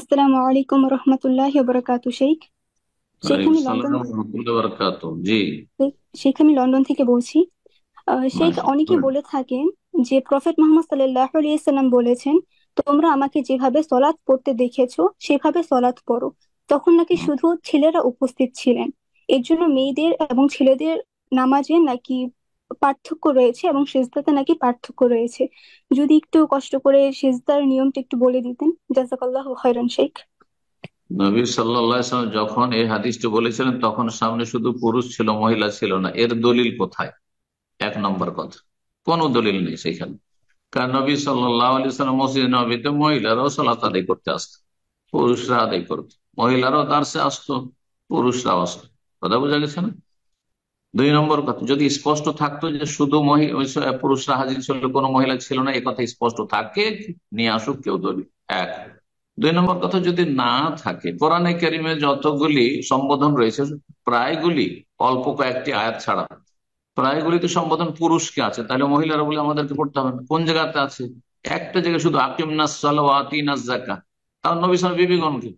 আসসালামু আলাইকুম রহমতুল্লাহি ওয়া বারাকাতুহু। শেখ ওয়ালাইকুম আমি লন্ডন সালাম রহমতুল্লাহ বরকাত। জি। শেখ আমি লন্ডন থেকে বলছি। শেখ, অনেকে মাশাআল্লাহ। বলে থাকেন যে প্রফেট মোহাম্মদ সাল্লাল্লাহু আলাইহি সাল্লাম বলেছেন, তোমরা আমাকে যেভাবে সলাত পড়তে দেখেছো সেভাবে সলাত পড়ো। তখন নাকি শুধু ছেলেরা উপস্থিত ছিলেন। এর জন্য মেয়েদের এবং ছেলেদের নামাজে নাকি পার্থক্য রয়েছে এবং সিজদাতে নাকি পার্থক্য রয়েছে। যদি একটু কষ্ট করে সিজদার নিয়মটা একটু বলে দিতেন, জাযাকাল্লাহু খাইরান শেখ। নবী সাল্লাল্লাহু আলাইহি ওয়াসাল্লাম যখন এই হাদিসটি বলেছিলেন তখন সামনে শুধু পুরুষ ছিল, মহিলা ছিল না। এর দলিল কোথায়? এক নম্বর কথা, কোনো দলিল নেই সেখানে। কারণ নবী সাল্লাল্লাহু আলাইহি ওয়াসাল্লাম মসজিদ নববীতে মহিলারাও সালাত আদায় করতে আসতো, পুরুষরা আদায় করতো। মহিলারাও দার্সে আসতো, পুরুষরাও আসতো। কথা বোঝা গেছে না? দুই নম্বর কথা, যদি স্পষ্ট থাকতো যে শুধু পুরুষরা হাজির ছিল, কোনো মহিলা ছিল না, এ কথা স্পষ্ট থাকে, নিয়ে আসুক কেউ দলিল। এক। দুই নম্বর কথা, যদি না থাকে, কোরআনে কারিমে যতগুলি সম্বোধন রয়েছে প্রায়গুলি, অল্প কয়েকটি আয়াত ছাড়া প্রায়গুলি তো সম্বোধন পুরুষকে আছে, তাহলে মহিলারা বলে আমাদেরকে পড়তে হবে না? কোন জায়গাতে আছে? একটা জায়গায় শুধু আকিমনাস সালাওয়াতিনাস যাকাত, তাও নবী সাল বিবিগণকে।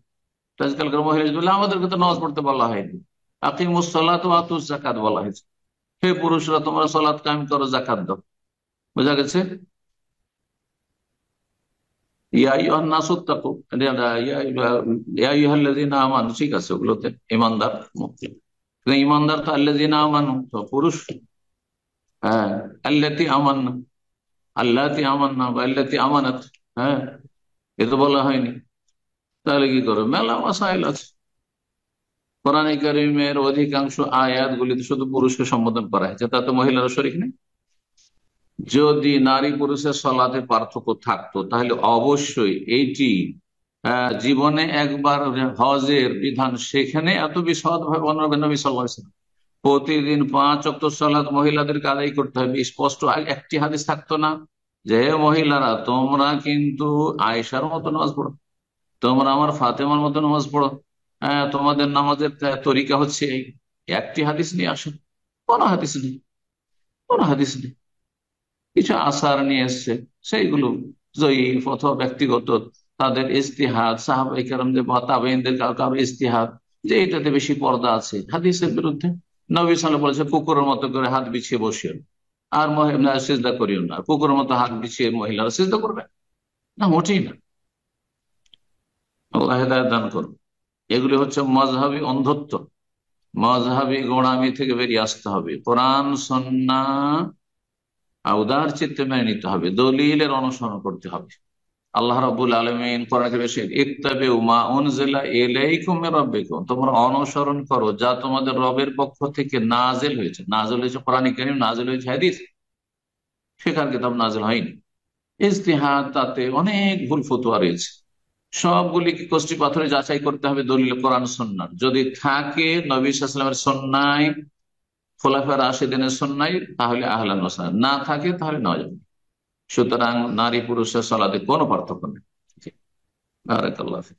আজকালকার মহিলা বলে আমাদেরকে তো নামাজ পড়তে বলা হয়নি, আকিমুস সালাত ওয়া আতুজ যাকাত বলা হয়েছে। হে পুরুষরা, তোমরা সালাত কায়েম করো, যাকাত দাও। বোঝা গেছে? ইয়া আইয়ুহান নাসু তাকু, ইয়া আইয়ুহাল্লাযীনা আমানু, ঠিক আছে, ওগুলোতে ইমানদার মুসলিম। ইমানদার তো আল্লাযীনা আমানু, তো পুরুষ। হ্যাঁ, আল্লাতী আমান্না, আল্লাতী আমান্না বা আল্লাতী আমানাত। হ্যাঁ, এ তো বলা হয়নি। তাহলে কি করো? মেলা মাসাইল আছে। কোরআনে কারিমের অধিকাংশ আয়াত গুলিতে শুধু পুরুষকে সম্বোধন করা হয়েছে, তাতে মহিলারা শরীক নেই। যদি নারী পুরুষের সলাতে পার্থক্য থাকতো তাহলে অবশ্যই এইটি জীবনে একবার হজের বিধান, সেখানে এত বিশদ ভাবে বর্ণনা করেন নবী সাল্লাল্লাহু আলাইহি ওয়াসাল্লাম। প্রতিদিন 5 ওয়াক্ত সালাত মহিলাদেরকে আদায় করতে হবে, স্পষ্ট একটি হাদিস থাকতো না যে হে মহিলারা, তোমরা কিন্তু আয়েশার মতো নামাজ পড়ো, তোমরা আমার ফাতেমার মতো নামাজ পড়ো, তোমাদের নামাজের তরিকা হচ্ছে এই। একটি হাদিস নিয়ে আসো? কোনো হাদিস নেই, কোনো হাদিস নেই। কিছু আসার নিয়ে এসছে, সেইগুলো জয়ীফ অথবা ব্যক্তিগত, তাদের ইজতিহাদ, সাহাবায়ে কেরামদের বা তাবেঈনদের কারো কারো ইজতিহাদ, যে এটাতে বেশি পর্দা আছে, হাদিসের বিরুদ্ধে। নবী সাল্লাল্লাহু আলাইহি ওয়াসাল্লাম বলেছে, কুকুরের মতো করে হাত বিছিয়ে বসিও, আর মহিলা সিজদা করিও না। কুকুরের মতো হাত বিছিয়ে মহিলারা সিজদা করবে না? মোটেই না। আল্লাহ হেদায়েত দান করুন। এগুলি হচ্ছে মজহাবি অন্ধত্ব, মজহাবি গোঁড়ামি থেকে বেরিয়ে আসতে হবে। কোরআন সুন্নাহ উদার চিত্তে মেনে নিতে হবে, দলিলের অনুসরণ করতে হবে। আল্লাহ রাব্বুল আলামিন কোরআনে বলেছেন, ইত্তাবিউ মা উনজিলা ইলাইকুম মির রাব্বিকুম, তোমরা অনুসরণ করো যা তোমাদের রবের পক্ষ থেকে নাজিল হয়েছে। নাজিল হয়েছে কোরআনে কারীম, নাজিল হয়েছে হাদিস, শেখার কিতাব নাজিল হয়নি। ইজতিহাদ, তাতে অনেক ভুল ফতোয়া রয়েছে, সবগুলিকে কষ্টি পাথরে যাচাই করতে হবে দলিল কোরআন সুন্নাহ। যদি থাকে নবী সাল্লাল্লাহু আলাইহি ওয়াসাল্লামের সুন্নাহ, খোলাফায়ে রাশিদিনের সুন্নাহ, তাহলে আহলান ওয়া সাহলান, না থাকে তাহলে নয়। সুতরাং নারী পুরুষের সালাতে কোনো পার্থক্য নেই। বারাকাল্লাহু ফিক।